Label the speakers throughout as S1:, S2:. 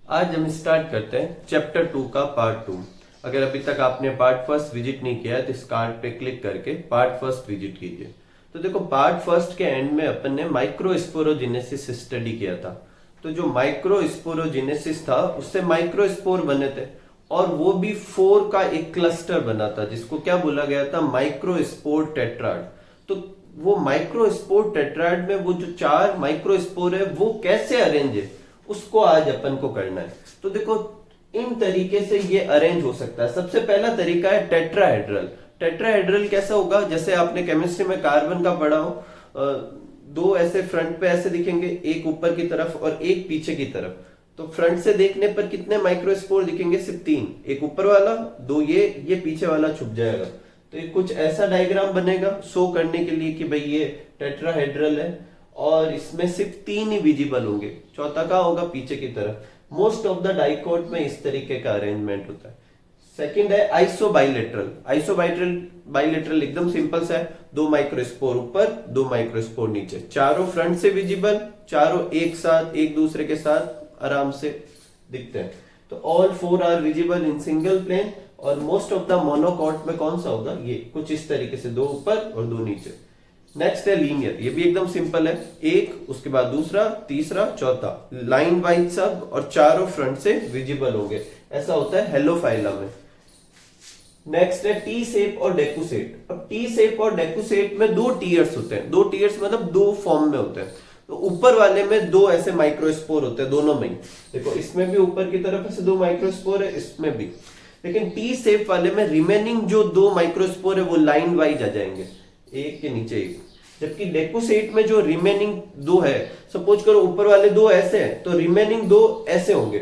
S1: आज हम स्टार्ट करते हैं चैप्टर 2 का पार्ट 2। अगर अभी तक आपने पार्ट फर्स्ट विजिट नहीं किया है तो इस कार्ड पे क्लिक करके पार्ट फर्स्ट विजिट कीजिए। तो देखो, पार्ट फर्स्ट के एंड में अपन ने माइक्रोस्पोरोजेनेसिस स्टडी किया था। तो जो माइक्रोस्पोरोजेनेसिस था उससे माइक्रोस्पोर बने थे और वो भी 4 का एक क्लस्टर बना था जिसको क्या बोला गया था, माइक्रोस्पोर टेट्राड। तो वो माइक्रोस्पोर टेट्राड में वो जो 4 माइक्रोस्पोर है वो कैसे अरेंज है उसको आज अपन को करना है। तो देखो, इन तरीके से ये अरेंज हो सकता है। सबसे पहला तरीका है टेट्राहेड्रल। टेट्राहेड्रल कैसा होगा, जैसे आपने केमिस्ट्री में कार्बन का पढ़ा हो, दो ऐसे फ्रंट पे ऐसे दिखेंगे, एक ऊपर की तरफ और एक पीछे की तरफ। तो फ्रंट से देखने पर कितने माइक्रोस्पोर दिखेंगे, सिर्फ 3। एक ऊपर वाला, 2 ये पीछे वाला छुप जाएगा। तो ये कुछ ऐसा डायग्राम बनेगा शो करने के लिए कि भाई ये टेट्राहेड्रल है और इसमें सिर्फ 3 ही विजिबल होंगे, चौथा का होगा पीछे की तरफ। मोस्ट ऑफ द डाइकोट में इस तरीके का अरेंजमेंट होता है। सेकंड है आइसोबाइलेटरल। आइसोबाइलेटरल एकदम सिंपल सा है, 2 माइक्रोस्पोर ऊपर 2 माइक्रोस्पोर नीचे, चारों फ्रंट से विजिबल, चारों एक साथ एक दूसरे के साथ आराम से दिखते हैं। तो all 4 are visible in single plane. और मोस्ट ऑफ द मोनोकॉट में कौन सा होगा, ये कुछ इस तरीके से, 2 ऊपर और 2 नीचे। नेक्स्ट है लीनियर। ये भी एकदम सिंपल है, एक उसके बाद दूसरा, तीसरा, चौथा, लाइन वाइज सब और चारों फ्रंट से विजिबल होंगे। ऐसा होता है हेलोफाइलम में। नेक्स्ट है टी शेप और डेकुसेट। अब टी शेप और डेकुसेट में 2 टीयर्स होते हैं। 2 टीयर्स मतलब 2 फॉर्म में होते हैं। तो ऊपर वाले में 2 ऐसे माइक्रोस्पोर होते हैं दोनों में ही। देखो, इसमें भी ऊपर की तरफ ऐसे 2 माइक्रोस्पोर है, इसमें भी। लेकिन टी शेप वाले में रिमेनिंग जो 2 माइक्रोस्पोर है वो लाइन वाइज आ जाएंगे, एक के नीचे एक। जबकि डेकुसेट में जो रिमेनिंग 2 है, सपोज करो ऊपर वाले 2 ऐसे हैं तो रिमेनिंग 2 ऐसे होंगे।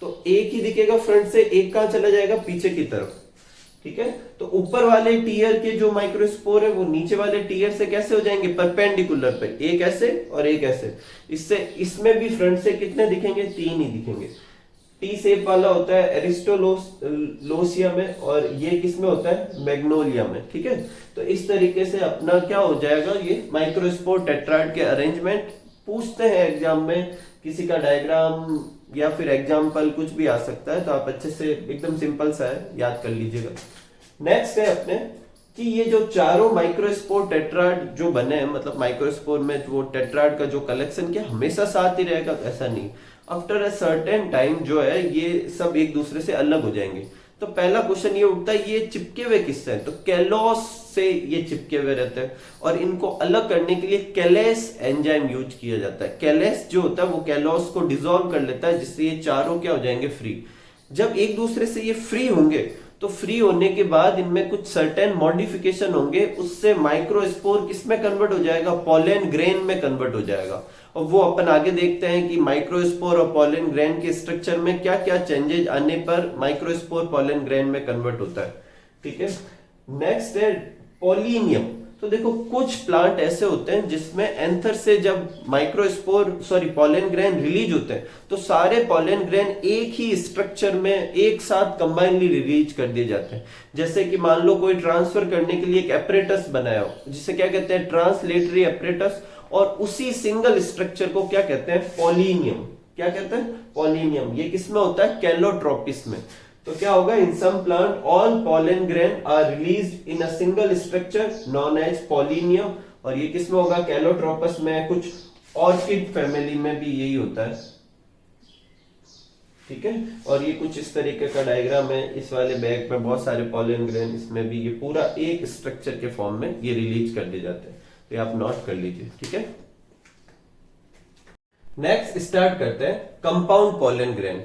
S1: तो एक ही दिखेगा फ्रंट से, एक कहां चला जाएगा, पीछे की तरफ। ठीक है, तो ऊपर वाले टीयर के जो माइक्रोस्पोर है वो नीचे वाले टीयर से कैसे हो जाएंगे, परपेंडिकुलर पे, एक ऐसे और एक ऐसे। इससे इसमें भी फ्रंट से कितने दिखेंगे, 3 ही दिखेंगे। टी शेप वाला होता है एरिस्टोलोसिया में और ये किसमें होता है, मैग्नोलिया में। ठीक है, तो इस तरीके से अपना क्या हो जाएगा, ये माइक्रोस्पोर टेट्राड के अरेंजमेंट पूछते हैं एग्जाम में। किसी का डायग्राम या फिर एग्जाम्पल कुछ भी आ सकता है, तो आप अच्छे से, एकदम सिंपल सा है, याद कर लीजिएगा। नेक्स्ट है अपने कि ये जो चारों माइक्रोस्पोर टेट्राड जो बने हैं, मतलब माइक्रोस्पोर में वो टेट्राड का जो कलेक्शन क्या हमेशा साथ ही रहेगा, ऐसा नहीं। आफ्टर अ सर्टेन टाइम जो है ये सब एक दूसरे से अलग हो जाएंगे। तो पहला क्वेश्चन ये उठता है, ये चिपके हुए किससे हैं, तो कैलोस से ये चिपके हुए रहते हैं और इनको अलग करने के लिए कैलेस एंजाइम यूज किया जाता है। कैलेस जो होता है वो कैलोस को डिसॉल्व कर लेता है, जिससे ये चारों क्या हो जाएंगे, फ्री। जब एक दूसरे से ये फ्री होंगे तो फ्री होने के बाद इनमें कुछ सर्टेन मॉडिफिकेशन होंगे, उससे माइक्रोस्पोर किसमें कन्वर्ट हो जाएगा, पॉलन ग्रेन में कन्वर्ट हो जाएगा। और वो अपन आगे देखते हैं कि माइक्रोस्पोर और पॉलन ग्रेन के स्ट्रक्चर में क्या क्या चेंजेस आने पर माइक्रोस्पोर पॉलन ग्रेन में कन्वर्ट होता है। ठीक है, नेक्स्ट है पॉलिनियम। तो देखो, कुछ प्लांट ऐसे होते हैं जिसमें एंथर से जब पॉलन ग्रेन रिलीज होते हैं तो सारे पॉलन ग्रेन एक ही स्ट्रक्चर में एक साथ कंबाइनली रिलीज कर दिए जाते हैं। जैसे कि मान लो कोई ट्रांसफर करने के लिए एक एपरेटस बनाया हो, जिसे क्या कहते हैं, ट्रांसलेटरी एपरेटस, और उसी सिंगल स्ट्रक्चर को क्या कहते हैं, पॉलिनियम। क्या कहते हैं, पॉलिनियम। ये किसमें होता है, कैलोट्रोपिस में। तो क्या होगा, in some plant all pollen grain are released in a single structure known as pollinium. और ये किसमें होगा, कैलोट्रोपस में। कुछ ऑर्किड फैमिली में भी यही होता है। ठीक है, और ये कुछ इस तरीके का डायग्राम है। इस वाले बैग में बहुत सारे पॉलन ग्रेन, इसमें भी ये पूरा एक स्ट्रक्चर के फॉर्म में ये रिलीज कर दिए जाते हैं। तो आप नोट कर लीजिए। ठीक है, नेक्स्ट स्टार्ट करते हैं कंपाउंड पॉलन ग्रेन।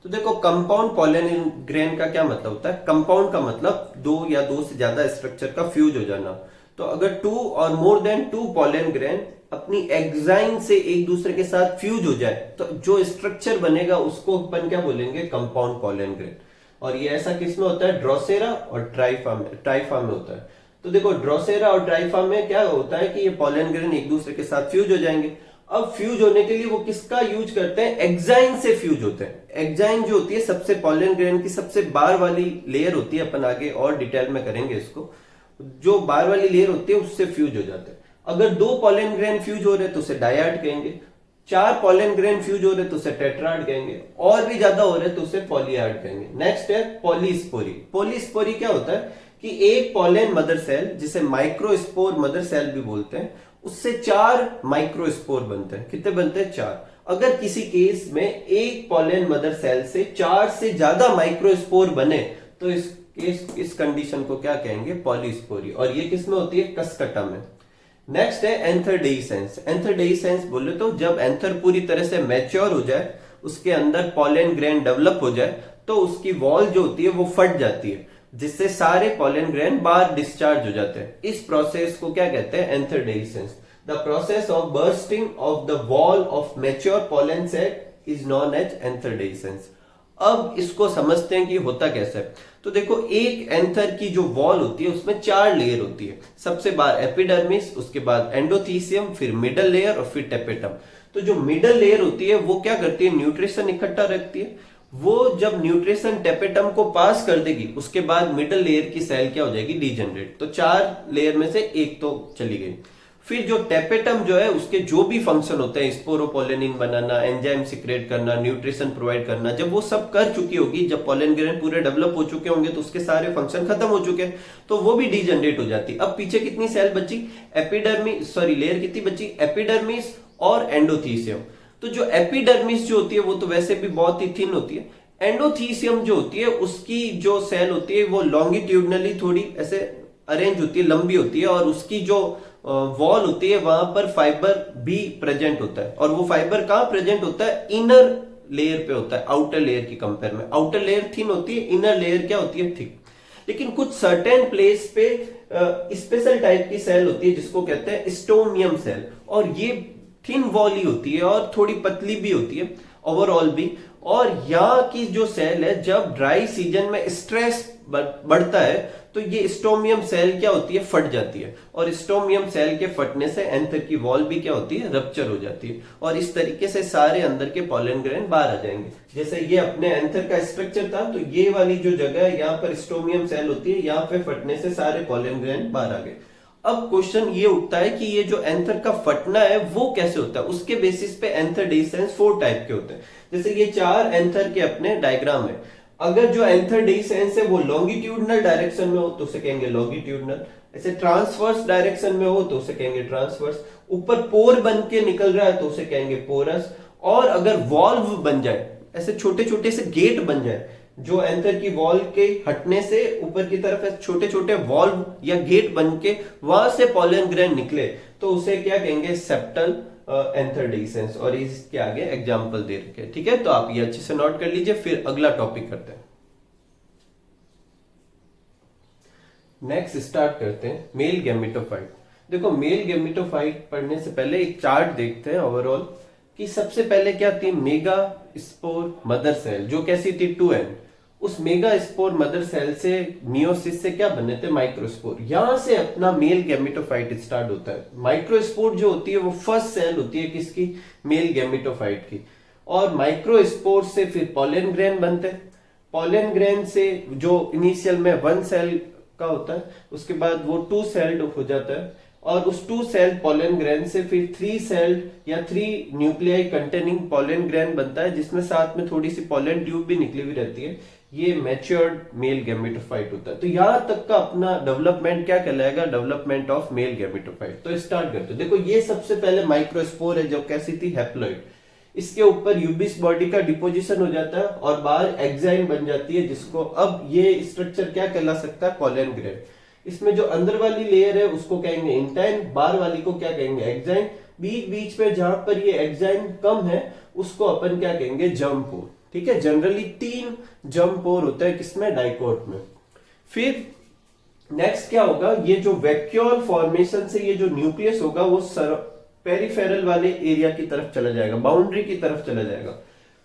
S1: तो देखो, कंपाउंड पॉलन ग्रेन का क्या मतलब होता है, कंपाउंड का मतलब 2 या 2 से ज्यादा स्ट्रक्चर का फ्यूज हो जाना। तो अगर 2 और मोर देन 2 पॉलन ग्रेन अपनी एग्जाइन से एक दूसरे के साथ फ्यूज हो जाए तो जो स्ट्रक्चर बनेगा उसको अपन क्या बोलेंगे, कंपाउंड पॉलन ग्रेन। और ये ऐसा किसमें होता है, ड्रोसेरा और ट्राइफा में होता है। तो देखो, ड्रोसेरा और ट्राइफा में क्या होता है कि ये पॉलन ग्रेन एक दूसरे के साथ फ्यूज हो जाएंगे। अब फ्यूज होने के लिए वो किसका यूज करते हैं, एग्जाइन से फ्यूज होते हैं। एग्जाइन जो होती है सबसे पॉलन ग्रेन की सबसे बाहर वाली लेयर होती है, अपन आगे और डिटेल में करेंगे इसको। जो बाहर वाली लेयर होती है उससे फ्यूज हो जाते हैं। अगर 2 पॉलन ग्रेन फ्यूज हो रहे हैं तो उसे डायड कहेंगे। 4 पॉलन ग्रेन फ्यूज हो रहे तो उसे टेट्राड कहेंगे, और भी ज्यादा हो रहे तो उसे पॉलीआड कहेंगे। नेक्स्ट है पॉलीस्पोरी। पॉलीस्पोरी क्या होता है कि एक पॉलन मदर सेल, जिसे माइक्रोस्पोर मदर सेल भी बोलते हैं, उससे 4 माइक्रोस्पोर बनते हैं। कितने बनते हैं? 4। अगर किसी केस में एक पॉलन मदर सेल से 4 से ज्यादा माइक्रोस्पोर बने तो इस कंडीशन को क्या कहेंगे? पॉलीस्पोरी। और ये किस में होती है? कस्कटा में। नेक्स्ट है एंथरडेhiscence। एंथरडेhiscence बोले तो जब एंथर पूरी तरह से मैच्योर हो जाए, उसके अंदर पॉलन ग्रेन डेवलप हो जाए, तो उसकी वॉल जो होती है वो फट जाती है, जिससे सारे पॉलन ग्रेन बाहर डिस्चार्ज हो जाते हैं। इस प्रोसेस को क्या कहते हैं? Anther dehiscence. The process of bursting of the wall of mature pollen sac is known as anther dehiscence. अब इसको समझते हैं कि होता कैसे है। तो देखो, एक एंथर की जो वॉल होती है उसमें 4 लेयर होती है। सबसे बाहर एपिडर्मिस, उसके बाद एंडोथीसियम, फिर मिडल लेयर और फिर टेपेटम। तो जो मिडल लेयर होती है वो क्या करती है? न्यूट्रिशन इकट्ठा रखती है। वो जब न्यूट्रिशन टेपेटम को पास कर देगी, उसके बाद मिडल लेयर की सेल क्या हो जाएगी? डीजनरेट। तो 4 लेयर में से एक तो चली गई। फिर जो टेपेटम जो है, उसके जो भी फंक्शन होते हैं, स्पोरोपोलेनिन बनाना, एंजाइम सिक्रेट करना, न्यूट्रिशन प्रोवाइड करना, जब वो सब कर चुकी होगी, जब पोलन ग्रेन पूरे डेवलप हो चुके होंगे, तो उसके सारे फंक्शन खत्म हो चुके हैं, तो वो भी डीजनरेट हो जाती। अब पीछे कितनी सेल बची? लेयर कितनी बची? एपिडर्मिस और एंडोथीसियम। तो जो एपिडर्मिस जो होती है वो तो वैसे भी बहुत ही थिन होती है। एंडोथीसियम जो होती है, उसकी जो सेल होती है वो लॉन्गिट्यूडनली थोड़ी ऐसे अरेंज होती है, लंबी होती है, और उसकी जो वॉल होती है वहां पर फाइबर भी प्रेजेंट होता है। और वो फाइबर कहां प्रेजेंट होता है? इनर लेयर पे होता है, आउटर लेयर की कंपेयर में। आउटर लेयर थिन होती है, इनर लेयर क्या होती है? थिक। लेकिन कुछ सर्टेन प्लेस पे स्पेशल टाइप की सेल होती है जिसको कहते हैं स्टोमियम सेल, और ये थिन वॉल ही होती है और थोड़ी पतली भी होती है ओवरऑल भी। और यहाँ की जो सेल है, जब ड्राई सीजन में स्ट्रेस बढ़ता है तो ये स्टोमियम सेल क्या होती है? फट जाती है। और स्टोमियम सेल के फटने से एंथर की वॉल भी क्या होती है? रप्चर हो जाती है। और इस तरीके से सारे अंदर के पॉलन ग्रेन बाहर आ जाएंगे। जैसे ये अपने एंथर का स्ट्रक्चर था, तो ये वाली जो जगह है यहाँ पर स्टोमियम सेल होती है, यहाँ पे फटने से सारे पॉलन ग्रेन बाहर आ गए। अब क्वेश्चन ये उठता है कि ये जो एंथर का फटना है वो कैसे होता है? उसके बेसिस पे एंथरडेhiscence 4 टाइप के होते हैं। जैसे ये 4 एंथर के अपने डायग्राम है। अगर जो एंथरडेhiscence है वो लॉन्गिट्यूडनल डायरेक्शन में हो तो उसे कहेंगे लॉन्गिट्यूडनल। ऐसे ट्रांसवर्स डायरेक्शन में हो तो उसे कहेंगे ट्रांसवर्स। ऊपर पोर बन के निकल रहा है तो उसे कहेंगे पोरस। और अगर वॉल्व बन जाए, ऐसे छोटे छोटे से गेट बन जाए, जो एंथर की वॉल के हटने से ऊपर की तरफ छोटे छोटे वॉल्व या गेट बन के वहां से पॉलन ग्रेन निकले, तो उसे क्या कहेंगे? सेप्टल एंथरडेhiscence। और इसके आगे एग्जांपल दे रखे हैं। ठीक है, तो आप ये अच्छे से नोट कर लीजिए। फिर अगला टॉपिक करते हैं। नेक्स्ट स्टार्ट करते हैं मेल गैमेटोफाइट। देखो, मेल गैमेटोफाइट पढ़ने से पहले एक चार्ट देखते हैं ओवरऑल, कि सबसे पहले क्या थी? मेगा स्पोर मदर सेल, जो कैसी थी? 2n। उस मेगा स्पोर मदर सेल से मियोसिस से क्या बने थे? माइक्रोस्पोर। यहां से अपना मेल गैमेटोफाइट स्टार्ट होता है। माइक्रोस्पोर जो होती है वो फर्स्ट सेल होती है किसकी? मेल गैमेटोफाइट की। और माइक्रोस्पोर से फिर पॉलन ग्रेन बनते हैं। पॉलन ग्रेन से जो इनिशियल में 1 सेल का होता है, उसके बाद वो 2 सेल्ड हो जाता है, और उस 2 सेल पॉलन ग्रेन से फिर 3 सेल्ड या 3 न्यूक्लियाई कंटेनिंग पॉलन ग्रेन बनता है, जिसमें साथ में थोड़ी सी पॉलन ट्यूब भी निकली हुई रहती है। ये मैच्योर्ड मेल गैमेटोफाइट होता है। तो यहां तक का अपना डेवलपमेंट क्या कहलाएगा? Development of male gametophyte. तो स्टार्ट करते हैं। देखो, ये सबसे पहले माइक्रोस्पोर है, जो कैसी थी? हैप्लॉइड। इसके ऊपर यूबिस बॉडी का डिपोजिशन हो जाता है और बाहर एक्साइन बन जाती है, जिसको अब ये स्ट्रक्चर क्या कहला सकता है? Pollen grain. इसमें जो अंदर वाली लेयर है उसको कहेंगे इंटाइन, बाहर वाली को क्या कहेंगे? एक्साइन। बीच बीच में जहां पर ये एक्साइन कम है उसको अपन क्या कहेंगे? जर्म पोर। ठीक है, जनरली 3 जर्म पोर होता है किसमें? डाइकोट में। फिर नेक्स्ट क्या होगा? ये जो वैक्यूल फॉर्मेशन से ये जो न्यूक्लियस होगा वो पेरिफेरल वाले एरिया की तरफ चला जाएगा, बाउंड्री की तरफ चला जाएगा।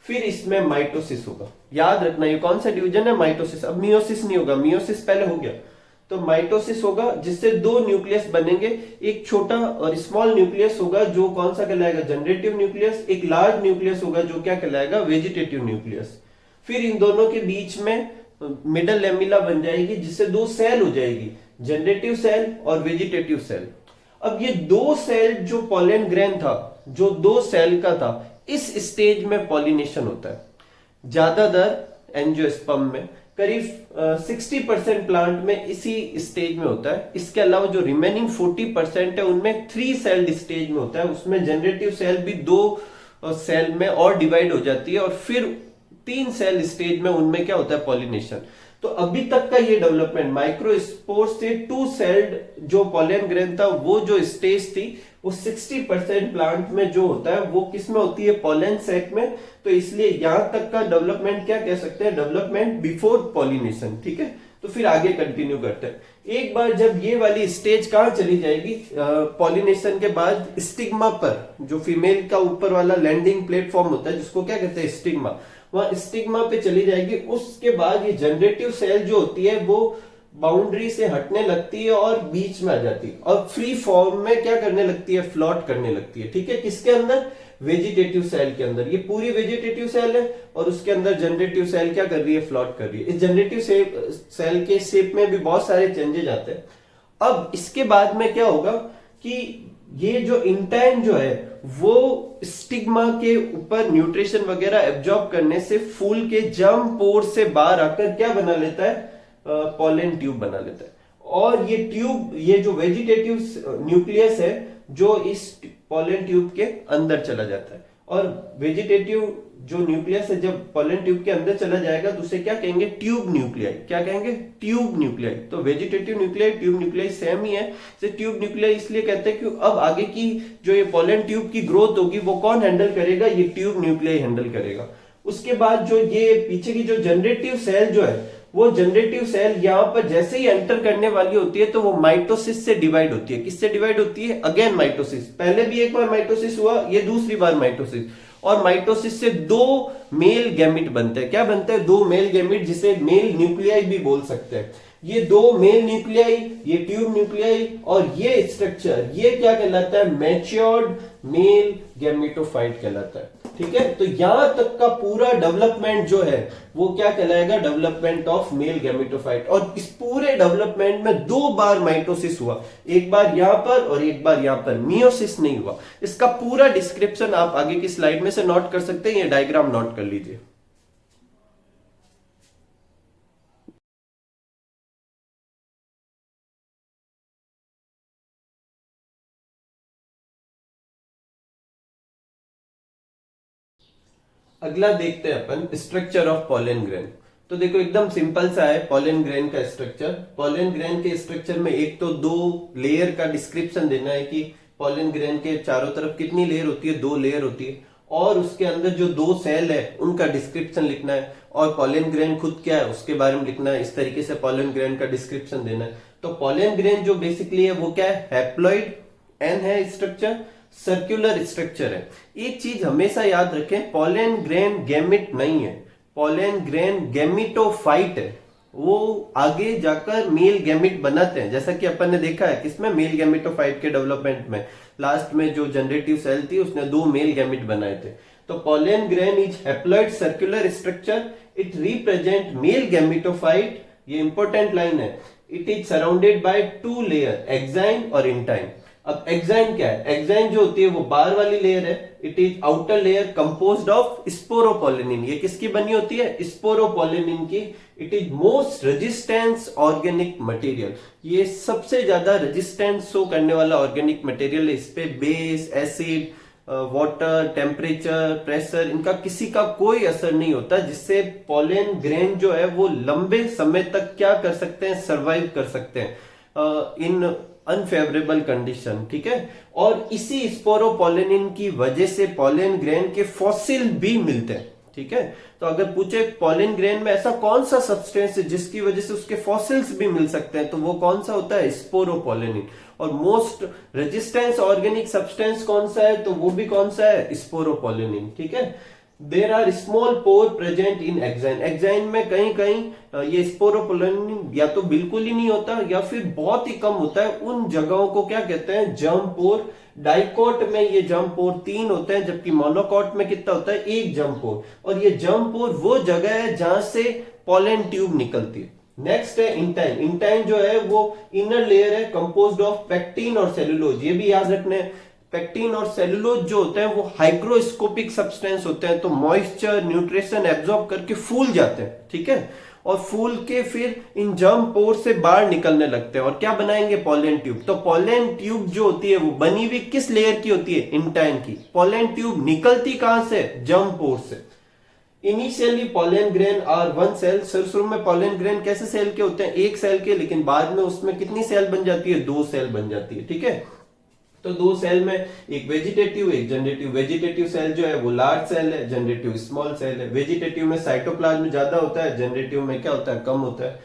S1: फिर इसमें माइटोसिस होगा। याद रखना, ये कौन सा डिवीजन है? माइटोसिस। अब मियोसिस नहीं होगा, मियोसिस पहले हो गया। तो माइटोसिस होगा, जिससे 2 न्यूक्लियस बनेंगे। एक छोटा और स्मॉल न्यूक्लियस होगा जो कौन सा कहलाएगा? Generative nucleus. एक लार्ज न्यूक्लियस होगा जो क्या कहलाएगा? Vegetative nucleus. फिर इन दोनों के बीच में मिडल लेमिला बन जाएगी, जिससे 2 सेल हो जाएगी, जनरेटिव सेल और वेजिटेटिव सेल। अब ये दो सेल जो पोलन ग्रेन था, जो दो सेल का था, इस स्टेज में पॉलिनेशन होता है ज्यादातर एंजियोस्पर्म में, करीब 60% प्लांट में इसी स्टेज में होता है। इसके अलावा जो रिमेनिंग 40% है उनमें 3 सेल्ड स्टेज में होता है, उसमें जनरेटिव सेल भी 2 सेल में और डिवाइड हो जाती है, और फिर 3 सेल स्टेज में उनमें क्या होता है पॉलिनेशन। तो अभी तक का ये डेवलपमेंट माइक्रोस्पोर से 2 सेल्ड जो पोलन ग्रेन था, वो जो स्टेज थी वो 60% प्लांट में जो होता है वो किस में होती है, पोलन सैक में। तो इसलिए यहां तक का डेवलपमेंट क्या कह सकते हैं, डेवलपमेंट बिफोर पॉलिनेशन। ठीक है, तो फिर आगे कंटिन्यू करते हैं। एक बार जब ये वाली स्टेज कहां चली जाएगी, पॉलिनेशन के बाद स्टिग्मा पर, जो फीमेल का ऊपर वाला लैंडिंग प्लेटफॉर्म होता है जिसको क्या कहते हैं स्टिग्मा, वहां स्टिग्मा पे चली जाएगी। उसके बाद ये जनरेटिव सेल जो होती है वो बाउंड्री से हटने लगती है और बीच में आ जाती है, और फ्री फॉर्म में क्या करने लगती है, फ्लोट करने लगती है। ठीक है, किसके अंदर, वेजिटेटिव सेल के अंदर। ये पूरी वेजिटेटिव सेल है और उसके अंदर जनरेटिव सेल क्या कर रही है, फ्लोट कर रही है। इस जनरेटिव सेल के शेप में भी बहुत सारे चेंजेस आते हैं। अब इसके बाद में क्या होगा कि ये जो इंटाइन जो है वो स्टिग्मा के ऊपर न्यूट्रिशन वगैरह एब्जॉर्ब करने से फूल के जर्म पोर से बाहर आकर क्या बना लेता है, पोलन ट्यूब बना लेता है। और ये ट्यूब, ये जो वेजिटेटिव न्यूक्लियस है जो इस पोलन ट्यूब के अंदर चला जाता है, और वेजिटेटिव जो न्यूक्लियस है जब पोलन ट्यूब के अंदर चला जाएगा तो उसे क्या कहेंगे, ट्यूब न्यूक्लियाई। क्या कहेंगे, ट्यूब न्यूक्लियाई। तो vegetative nuclei, tube nuclei same ही है। इसे ट्यूब न्यूक्लियाई इसलिए कहते हैं कि अब आगे की जो ये पोलन ट्यूब की ग्रोथ होगी वो कौन हैंडल करेगा, ये ट्यूब न्यूक्लियाई हैंडल करेगा। उसके बाद जो ये पीछे की जो जनरेटिव सेल जो है, वो जनरेटिव सेल यहाँ पर जैसे ही एंटर करने वाली होती है तो वो माइटोसिस से डिवाइड होती है। किससे डिवाइड होती है, अगेन माइटोसिस। पहले भी एक बार माइटोसिस हुआ, ये दूसरी बार माइटोसिस। और माइटोसिस से 2 मेल गैमिट बनते हैं। क्या बनते हैं, 2 मेल गैमिट, जिसे मेल न्यूक्लियाई भी बोल सकते हैं। ये 2 मेल न्यूक्लियाई, ये ट्यूब न्यूक्लियाई और ये स्ट्रक्चर, ये क्या कहलाता है, मैच्योर्ड मेल गैमेटोफाइट कहलाता है। ठीक है, तो यहां तक का पूरा डेवलपमेंट जो है वो क्या कहलाएगा, डेवलपमेंट ऑफ मेल गैमेटोफाइट। और इस पूरे डेवलपमेंट में 2 बार माइटोसिस हुआ, एक बार यहां पर और एक बार यहां पर, मियोसिस नहीं हुआ। इसका पूरा डिस्क्रिप्शन आप आगे की स्लाइड में से नोट कर सकते हैं, ये डायग्राम नोट कर लीजिए। अगला देखते हैं अपन स्ट्रक्चर ऑफ पोलन ग्रेन। तो देखो एकदम सिंपल सा है पोलन ग्रेन का स्ट्रक्चर। पोलन ग्रेन के स्ट्रक्चर में एक तो 2 लेयर का डिस्क्रिप्शन देना है कि पोलन ग्रेन के चारों तरफ कितनी लेयर होती है, 2 लेयर होती है, और उसके अंदर जो 2 सेल है उनका डिस्क्रिप्शन लिखना है, और पोलन ग्रेन खुद क्या है उसके बारे में लिखना है। इस तरीके से पोलन ग्रेन का डिस्क्रिप्शन देना है। तो पोलन ग्रेन जो बेसिकली है वो क्या है, हैप्लॉइड एन है स्ट्रक्चर, सर्कुलर स्ट्रक्चर है। एक चीज हमेशा याद रखें, पोलन ग्रेन गैमिट नहीं है, पोलन ग्रेन गैमिटोफाइट है। वो आगे जाकर मेल गैमिट बनाते हैं, जैसा कि अपन ने देखा है किसमें, मेल गैमिटोफाइट के डेवलपमेंट में। लास्ट में जो जनरेटिव सेल थी उसने 2 मेल गैमिट बनाए थे। तो pollen grain is haploid circular structure, it represent male gametophyte. ये इंपॉर्टेंट लाइन है। It is surrounded by 2 layer, exine और इंटाइन। अब एक्साइन क्या है, एक्साइन जो होती है वो बाहर वाली लेयर है। It is outer layer composed of sporopollenin. ये किसकी बनी होती है, स्पोरोपोलिनिन की। It is most resistance organic material. ये सबसे ज्यादा रेजिस्टेंस शो करने वाला ऑर्गेनिक मटेरियल है। इस पे base, acid, water, temperature, pressure, इनका किसी का कोई असर नहीं होता, जिससे पोलन ग्रेन जो है वो लंबे समय तक क्या कर सकते हैं, सर्वाइव कर सकते हैं इन अनफेवरेबल कंडीशन। ठीक है, और इसी स्पोरोपोलिनिन की वजह से पोलन ग्रेन के फॉसिल भी मिलते हैं। ठीक है, तो अगर पूछे पोलन ग्रेन में ऐसा कौन सा सब्सटेंस है जिसकी वजह से उसके फॉसिल्स भी मिल सकते हैं, तो वो कौन सा होता है, स्पोरोपोलिनिन। और मोस्ट रेजिस्टेंस ऑर्गेनिक सब्सटेंस कौन सा है, तो वो भी कौन सा है, स्पोरोपोलिनिन। ठीक है, there are small pore present in exine. Exine में कहीं कहीं ये स्पोरोपोलिनिन या तो बिल्कुल ही नहीं होता या फिर बहुत ही कम होता है। उन जगहों को क्या कहते हैं, जर्म पोर। डाइकोट में ये जर्म पोर 3 होते हैं, जबकि मोनोकोट में कितना होता है, 1 जर्म पोर। और ये जर्म पोर वो जगह है जहां से पोलन ट्यूब निकलती है। नेक्स्ट है इंटाइन। इंटाइन जो है वो इनर लेयर है कंपोज्ड ऑफ पेक्टिन और सेलुलोज। ये भी याद रखना है, पेक्टिन और सेलुलोज जो होते हैं वो हाइग्रोस्कोपिक सब्सटेंस होते हैं, तो मॉइस्चर न्यूट्रिशन एब्जॉर्ब करके फूल जाते हैं, ठीक है, और फूल के फिर इन जर्म पोर से बाहर निकलने लगते हैं और क्या बनाएंगे, पोलन ट्यूब। तो पोलन ट्यूब जो होती है वो बनी हुई किस लेयर की होती है, इंटाइन की। पोलन ट्यूब निकलती कहां से, जर्म पोर से। Initially pollen grain are one cell. शुरू में पोलन ग्रेन कैसे सेल के होते हैं, एक सेल के, लेकिन बाद में उसमें कितनी सेल बन जाती है, 2 सेल बन जाती है, ठीक है। तो 2 सेल में एक वेजिटेटिव एक जनरेटिव। वेजिटेटिव सेल जो है वो लार्ज सेल है, जनरेटिव स्मॉल सेल है। वेजिटेटिव में साइटोप्लाज्म ज्यादा होता है, जनरेटिव में क्या होता है, कम होता है।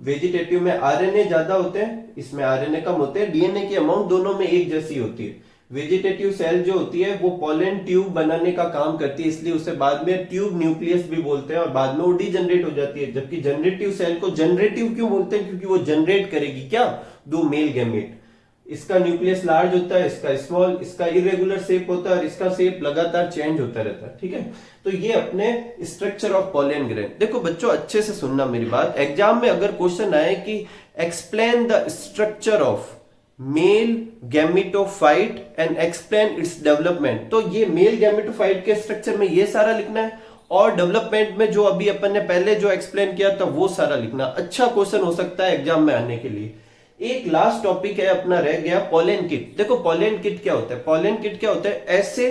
S1: वेजिटेटिव में आरएनए ज्यादा होते हैं, इसमें आरएनए कम होते हैं। डीएनए की अमाउंट दोनों में एक जैसी होती है। वेजिटेटिव सेल जो होती है वो पोलन ट्यूब बनाने का काम करती है, इसलिए उसे बाद में ट्यूब न्यूक्लियस भी बोलते हैं और बाद में वो डीजनरेट हो जाती है। जबकि जनरेटिव सेल को जनरेटिव क्यों बोलते हैं, क्योंकि वो जनरेट करेगी क्या, 2 मेल गैमेट। इसका न्यूक्लियस लार्ज होता है, इसका स्मॉल, इसका इरेगुलर शेप होता है और इसका शेप लगातार चेंज होता रहता है, ठीक है। तो ये अपने स्ट्रक्चर ऑफ पोलन ग्रेन। देखो बच्चों अच्छे से सुनना मेरी बात, एग्जाम में अगर क्वेश्चन आए कि explain the structure of male gametophyte and explain its development, तो ये मेल गैमेटोफाइट के स्ट्रक्चर में ये सारा लिखना है और डेवलपमेंट में जो अभी अपन ने पहले जो एक्सप्लेन किया था वो सारा लिखना। अच्छा क्वेश्चन हो सकता है एग्जाम में आने के लिए। एक लास्ट टॉपिक है अपना रह गया, पोलन किट। देखो पोलन किट क्या होता है, पोलन किट क्या होता है, ऐसे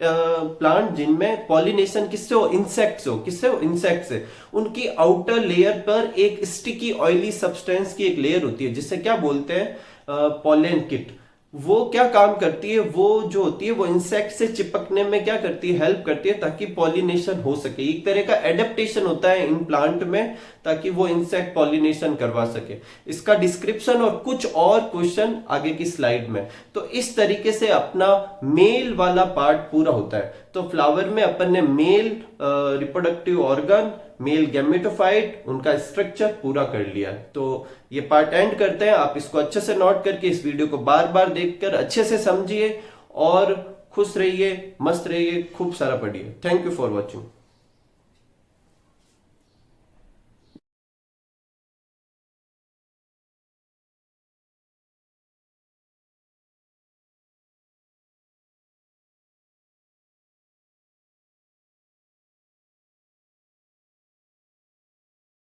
S1: प्लांट जिनमें पॉलिनेशन किससे हो, इंसेक्ट से हो। किससे हो, इंसेक्ट से। उनकी आउटर लेयर पर एक स्टिकी ऑयली सब्सटेंस की एक लेयर होती है जिससे क्या बोलते हैं, पोलन किट। वो क्या काम करती है, वो जो होती है वो इंसेक्ट से चिपकने में क्या करती है, हेल्प करती है ताकि पॉलिनेशन हो सके। एक तरह का एडेप्टेशन होता है इन प्लांट में ताकि वो इंसेक्ट पॉलिनेशन करवा सके। इसका डिस्क्रिप्शन और कुछ और क्वेश्चन आगे की स्लाइड में। तो इस तरीके से अपना मेल वाला पार्ट पूरा होता है। तो फ्लावर में अपन ने male reproductive organ, male gametophyte, उनका स्ट्रक्चर पूरा कर लिया। तो ये पार्ट एंड करते हैं। आप इसको अच्छे से नोट करके इस वीडियो को बार बार देखकर अच्छे से समझिए और खुश रहिए, मस्त रहिए, खूब सारा पढ़िए। Thank you for watching.